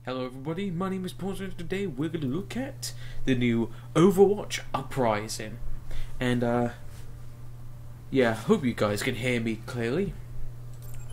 Hello everybody, my name is Polis and today we're going to look at the new Overwatch Uprising. And yeah, hope you guys can hear me clearly.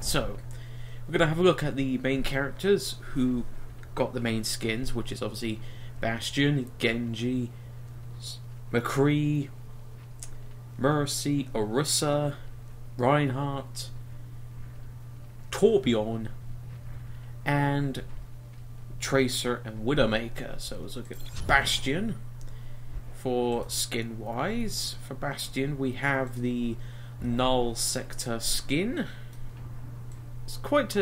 So, we're going to have a look at the main characters who got the main skins, which is obviously Bastion, Genji, McCree, Mercy, Orisa, Reinhardt, Torbjorn, and Tracer and Widowmaker. So let's look at Bastion. For skin wise, for Bastion we have the Null Sector skin. It's quite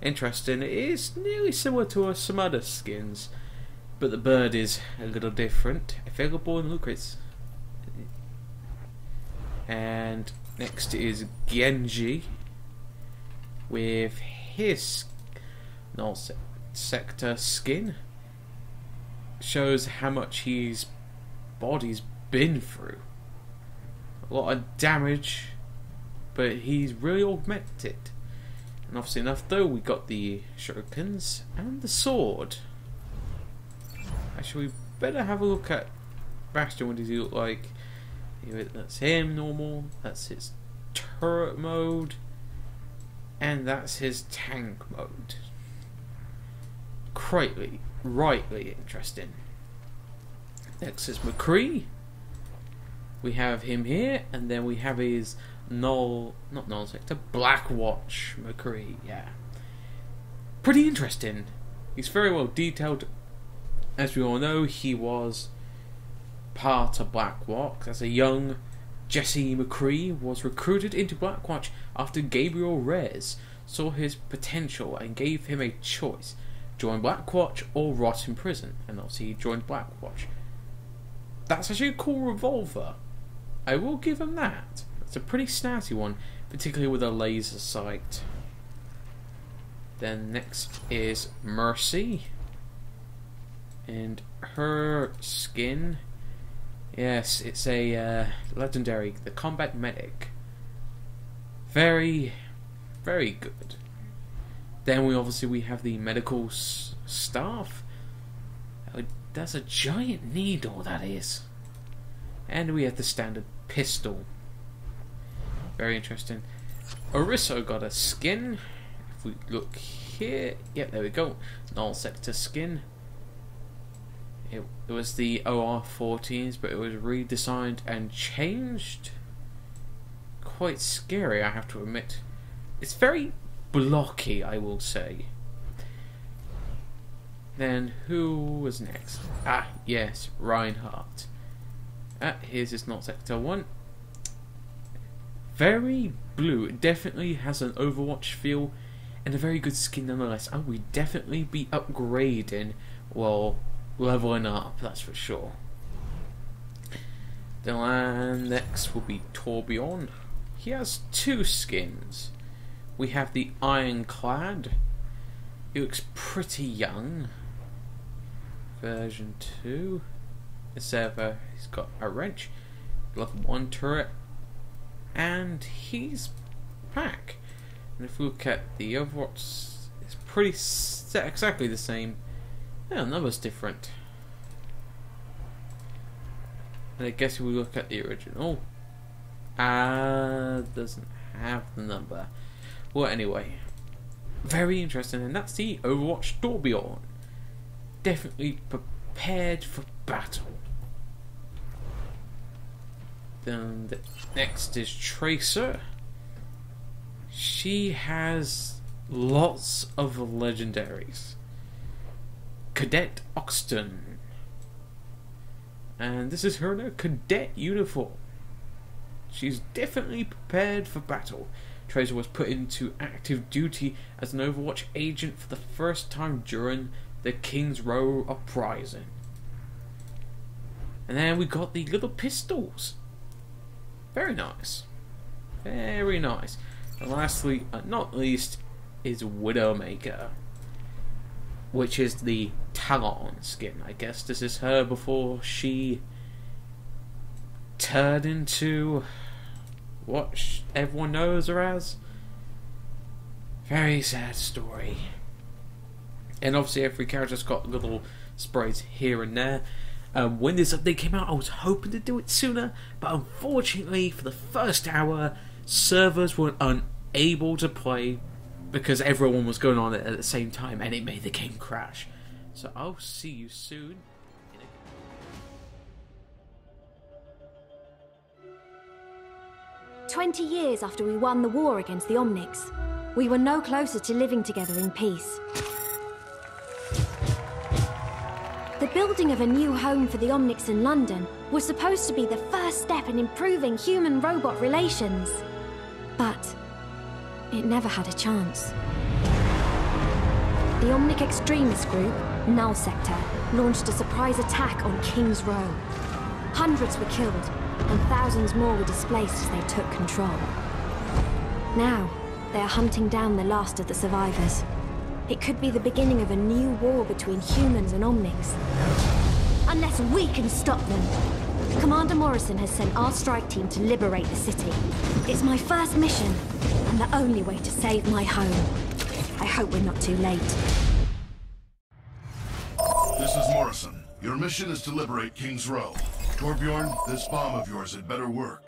interesting. It is nearly similar to some other skins, but the bird is a little different. Available in loot crates. And next is Genji with his Null Sector skin. Shows how much his body's been through. A lot of damage, but he's really augmented. And obviously enough though, we got the shurikens and the sword. Actually, we better have a look at Bastion. What does he look like? That's him, normal. That's his turret mode. And that's his tank mode. Rightly interesting. Next is McCree. We have him here, and then we have his Null Sector, Blackwatch McCree. Yeah, pretty interesting. He's very well detailed. As we all know, he was part of Blackwatch. As a young Jesse McCree was recruited into Blackwatch after Gabriel Reyes saw his potential and gave him a choice: join Blackwatch or rot in prison. And obviously he joined Blackwatch. That's actually a cool revolver. I will give him that. It's a pretty snazzy one, particularly with a laser sight. Then next is Mercy. And her skin, yes, it's a legendary, the combat medic. Very, very good. Then we have the medical staff. That's a giant needle, that is. And we have the standard pistol. Very interesting. Orisa got a skin. If we look here, yep, there we go. Null Sector skin. It was the OR-14s, but it was redesigned and changed. Quite scary, I have to admit. It's very blocky, I will say. Then who was next? Ah, yes, Reinhardt. Here's his Null Sector 1. Very blue. It definitely has an Overwatch feel and a very good skin nonetheless. I will definitely be upgrading, well, leveling up, that's for sure. Then next will be Torbjorn. He has two skins. We have the Ironclad. He looks pretty young. Version 2. He's got a wrench, level 1 turret, and he's back. And if we look at the Overwatch, it's pretty exactly the same. Yeah, number's different. And I guess if we look at the original, doesn't have the number. Well, anyway, very interesting, and that's the Overwatch Torbjorn. Definitely prepared for battle. Then the next is Tracer. She has lots of legendaries. Cadet Oxton. And this is her new cadet uniform. She's definitely prepared for battle. Tracer was put into active duty as an Overwatch agent for the first time during the King's Row Uprising. And then we got the little pistols. Very nice. Very nice. And lastly, not least, is Widowmaker, which is the Talon skin. I guess this is her before she turned into what everyone knows her as. Very sad story. And obviously every character's got little sprays here and there. When this update came out, I was hoping to do it sooner, but unfortunately for the first hour, servers were unable to play because everyone was going on it at the same time, and it made the game crash. So I'll see you soon. 20 years after we won the war against the Omnics, we were no closer to living together in peace. The building of a new home for the Omnics in London was supposed to be the first step in improving human-robot relations. But it never had a chance. The Omnic extremist group, Null Sector, launched a surprise attack on King's Row. Hundreds were killed, and thousands more were displaced as they took control. Now, they are hunting down the last of the survivors. It could be the beginning of a new war between humans and Omnics. Unless we can stop them. Commander Morrison has sent our strike team to liberate the city. It's my first mission, and the only way to save my home. I hope we're not too late. This is Morrison. Your mission is to liberate King's Row. Torbjorn, this bomb of yours had better work.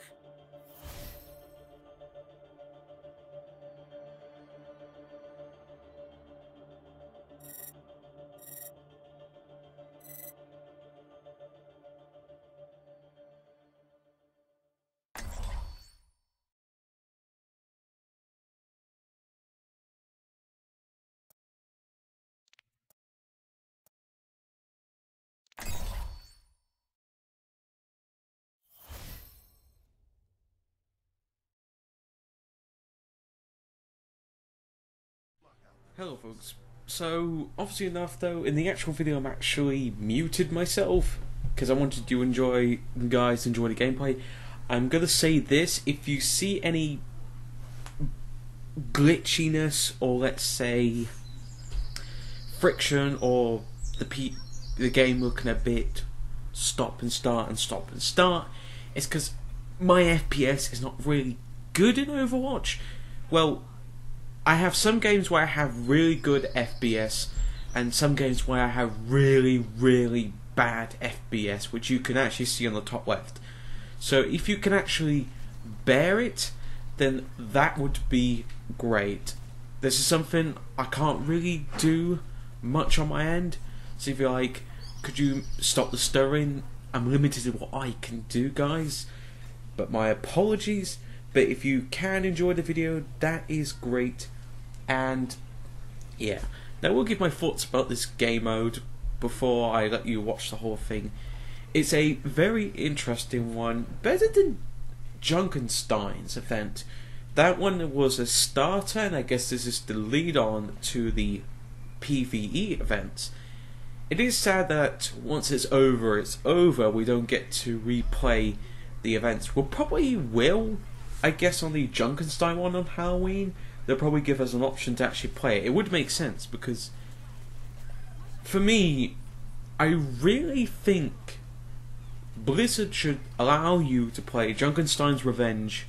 Hello folks, so obviously enough though, in the actual video I'm actually muted myself because I wanted you guys to enjoy the gameplay. I'm gonna say this: if you see any glitchiness or let's say friction or the game looking a bit stop and start, it's because my FPS is not really good in Overwatch. Well, I have some games where I have really good FPS and some games where I have really, really bad FPS, which you can actually see on the top left. So if you can actually bear it, then that would be great. This is something I can't really do much on my end. So if you're like, could you stop the stirring? I'm limited to what I can do, guys. But my apologies. But if you can enjoy the video, that is great. And yeah, now we'll give my thoughts about this game mode before I let you watch the whole thing. It's a very interesting one, better than Junkenstein's event. That one was a starter, and I guess this is the lead on to the PvE event. It is sad that once it's over, we don't get to replay the events. We'll probably will, I guess, on the Junkenstein one on Halloween. They'll probably give us an option to actually play it. It would make sense because, for me, I really think Blizzard should allow you to play Junkenstein's Revenge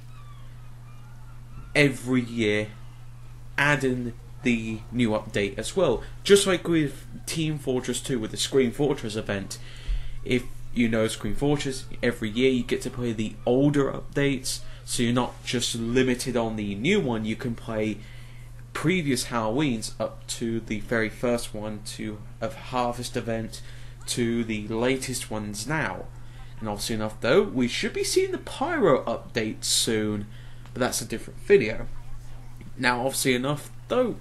every year, adding the new update as well. Just like with Team Fortress 2 with the Scream Fortress event. If you know Scream Fortress, every year you get to play the older updates. So you're not just limited on the new one, you can play previous Halloweens up to the very first one of Harvest event to the latest ones now. And obviously enough though, we should be seeing the Pyro update soon, but that's a different video. Now obviously enough though,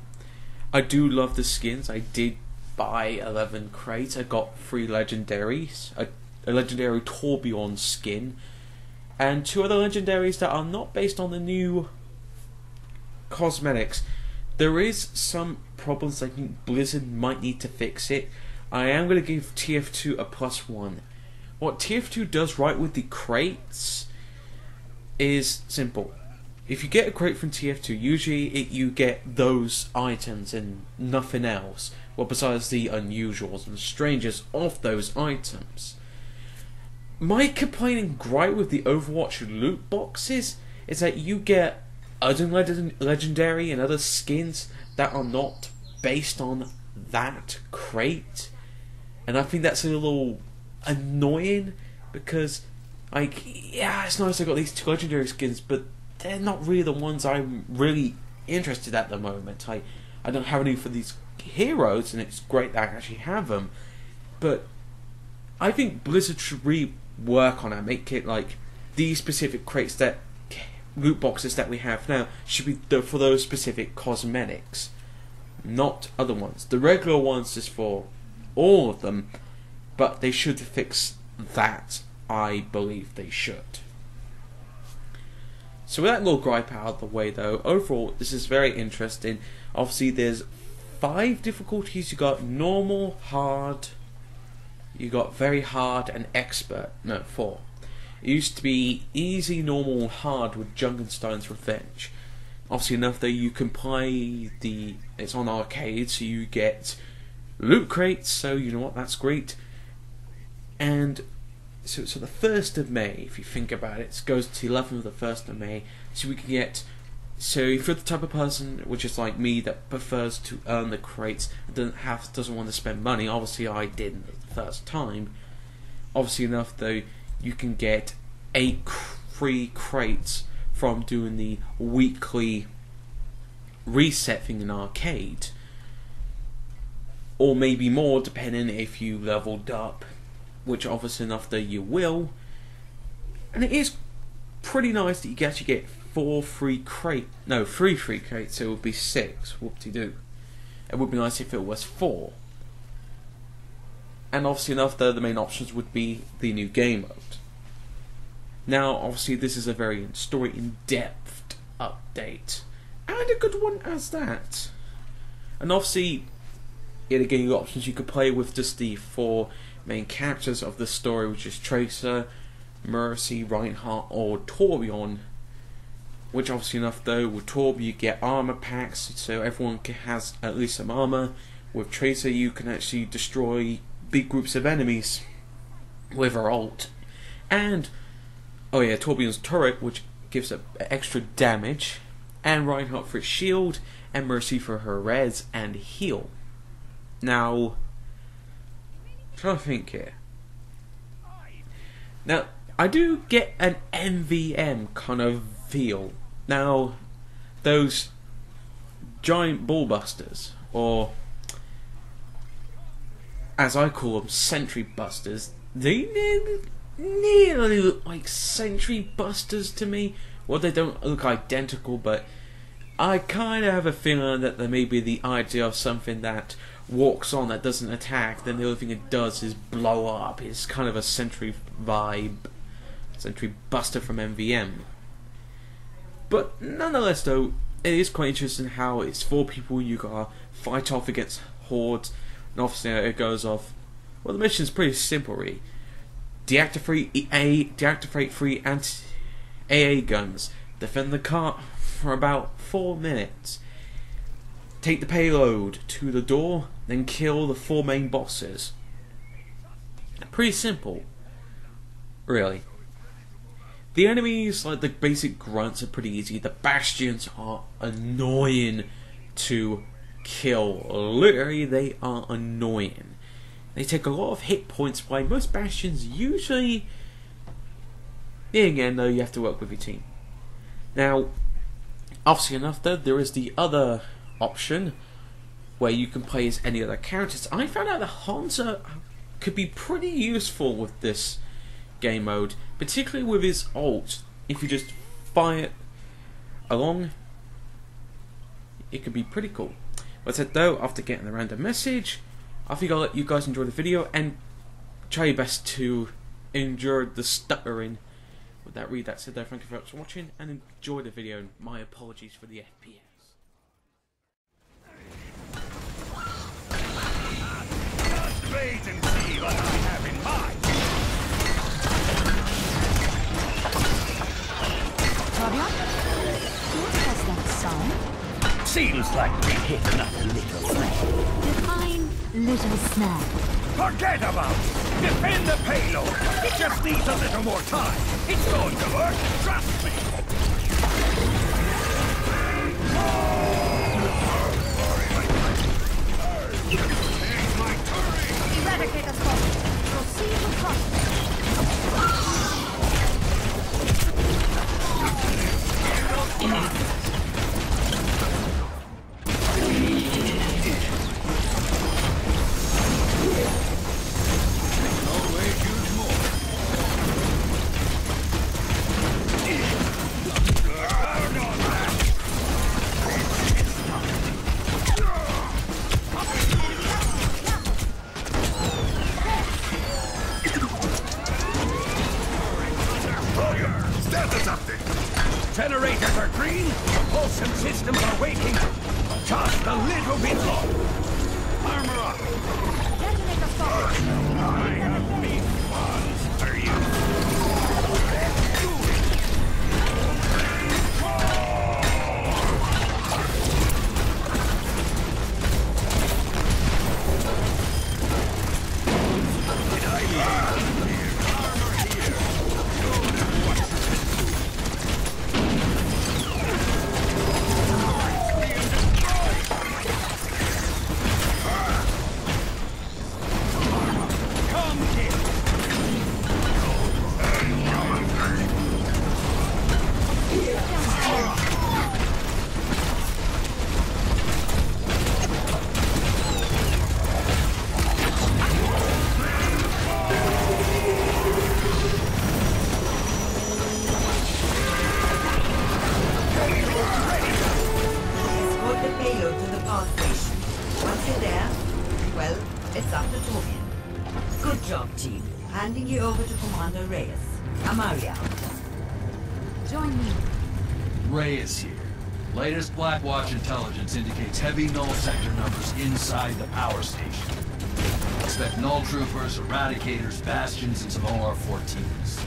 I do love the skins. I did buy 11 crates, I got 3 legendaries, a legendary Torbjorn skin, and 2 other legendaries that are not based on the new cosmetics. There is some problems I think Blizzard might need to fix it. I am going to give TF2 a +1. What TF2 does right with the crates is simple. If you get a crate from TF2, usually you get those items and nothing else. Well, besides the unusuals and strangers of those items. My complaining gripe with the Overwatch loot boxes is that you get other legendary and other skins that are not based on that crate, and I think that's a little annoying because, like, yeah, it's nice I got these 2 legendary skins, but they're not really the ones I'm really interested at the moment. I don't have any for these heroes, and it's great that I actually have them, but I think Blizzard should rework on that, make it like these specific crates, that loot boxes that we have now should be for those specific cosmetics, not other ones. The regular ones is for all of them, but they should fix that. I believe they should. So with that little gripe out of the way though, overall this is very interesting. Obviously there's 5 difficulties. You got normal, hard, you got very hard, and expert. No, 4. It used to be easy, normal, hard with Junkenstein's Revenge. Obviously enough though, you can play it's on arcade, so you get loot crates, so you know what, that's great. And so the 1st of May, if you think about it, goes to the 11th of the 1st of May, so we can get, so if you're the type of person, which is like me, that prefers to earn the crates, doesn't want to spend money, obviously I didn't the first time, obviously enough though, you can get 8 free crates from doing the weekly reset thing in arcade, or maybe more depending if you leveled up, which obviously enough though you will. And it is pretty nice that you actually get 3 free crates, so it would be 6, whoop-de-doo. It would be nice if it was 4. And obviously enough though, the main options would be the new game mode. Now obviously this is a very in-depth update, and a good one as that. And obviously, yet again, you got options. You could play with just the 4 main characters of the story, which is Tracer, Mercy, Reinhardt, or Torbjorn. Which obviously enough though, with Torb you get armor packs, so everyone has at least some armor. With Tracer you can actually destroy big groups of enemies with her ult. And, oh yeah, Torbjorn's turret, which gives up extra damage. And Reinhardt for its shield, and Mercy for her res and heal. Now, I'm trying to think here. Now, I do get an MVM kind of feel. Now, those giant ballbusters, or as I call them, sentry busters, they nearly look like sentry busters to me. Well, they don't look identical, but I kind of have a feeling that there may be the idea of something that walks on, that doesn't attack, then the only thing it does is blow up. It's kind of a sentry vibe, sentry buster from MVM. But nonetheless though, it is quite interesting how it's 4 people you gotta fight off against hordes, and obviously it goes off, well, the mission's pretty simple really. Deactivate 3 AA guns, defend the cart for about 4 minutes, take the payload to the door, then kill the 4 main bosses. Pretty simple, really. The enemies, like the basic grunts, are pretty easy. The bastions are annoying to kill. Literally, they are annoying. They take a lot of hit points, while most bastions usually, yeah, again though, you have to work with your team. Now, obviously enough though, there is the other option where you can play as any other characters. I found out that Hanzo could be pretty useful with this game mode, particularly with his ult. If you just fire it along, it could be pretty cool. But said though, after getting the random message, I think I'll let you guys enjoy the video and try your best to endure the stuttering. With that read that said though, thank you very much for watching and enjoy the video, and my apologies for the FPS. Just wait and see what I have in mind. What was that sound? Seems like we hit another little snag. Define little snag. Forget about it. Defend the payload. It just needs a little more time. It's going to work. Trust me. It's up to Torbjorn. Good job, team. Handing you over to Commander Reyes. Amaria. Join me. Reyes here. Latest Blackwatch intelligence indicates heavy null sector numbers inside the power station. Expect null troopers, eradicators, bastions, and some OR-14s.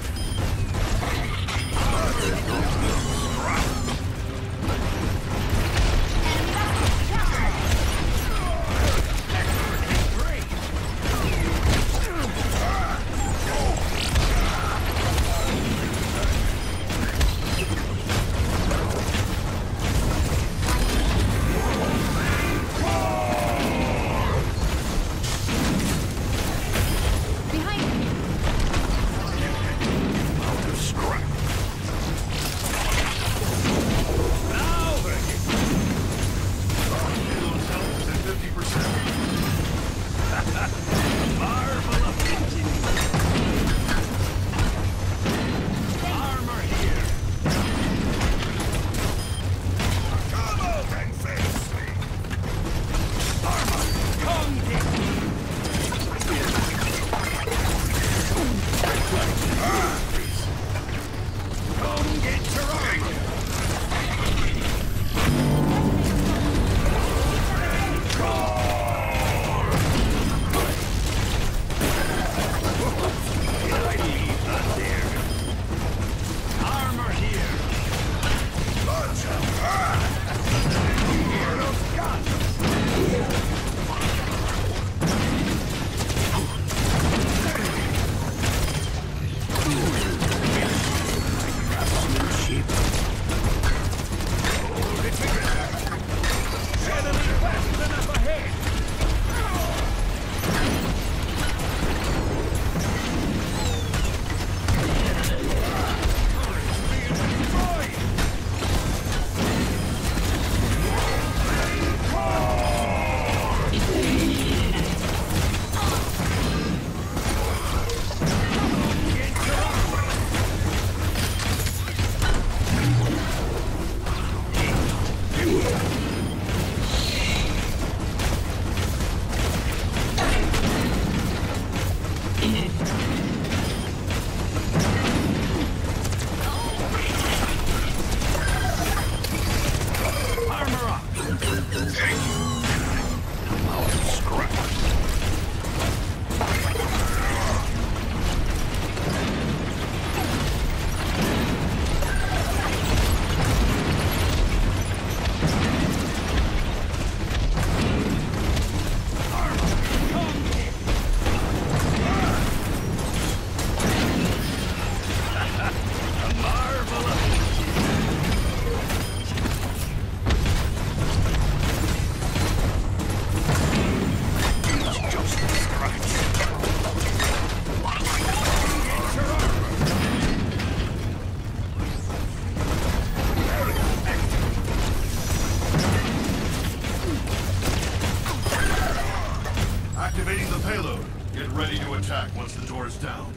Activating the payload. Get ready to attack once the door is down.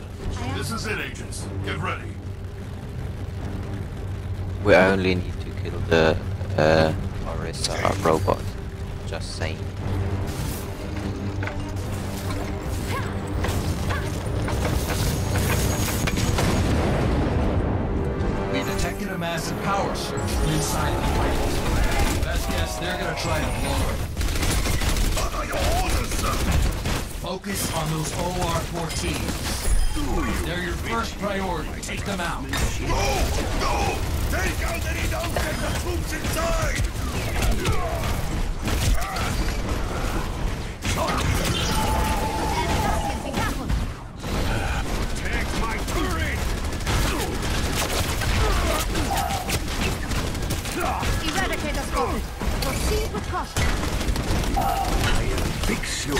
This is it, agents. Get ready. We only need to kill the Orisa robot. Just saying. We detected a massive power surge from inside the pipe. Best guess, they're gonna try to blow it. Focus on those OR-14s. They're your first priority. Take them out. No! Take out any non-sector troops inside! Take my turret! Eradicator spotted. Proceed with caution. I am fix you. It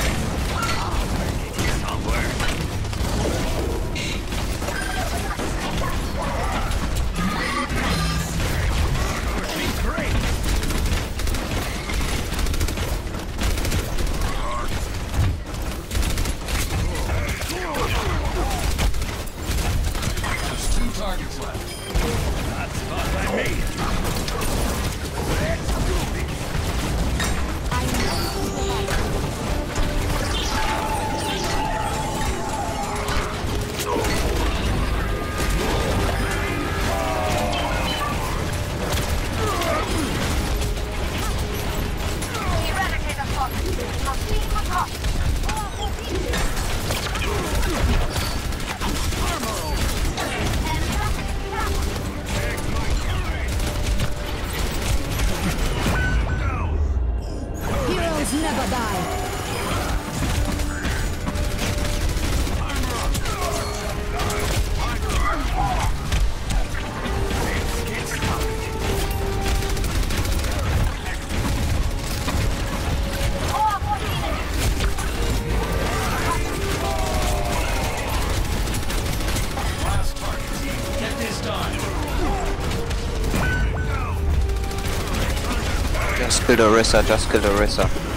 is somewhere. Great! never die. Just kill the Orisa, just kill the Orisa.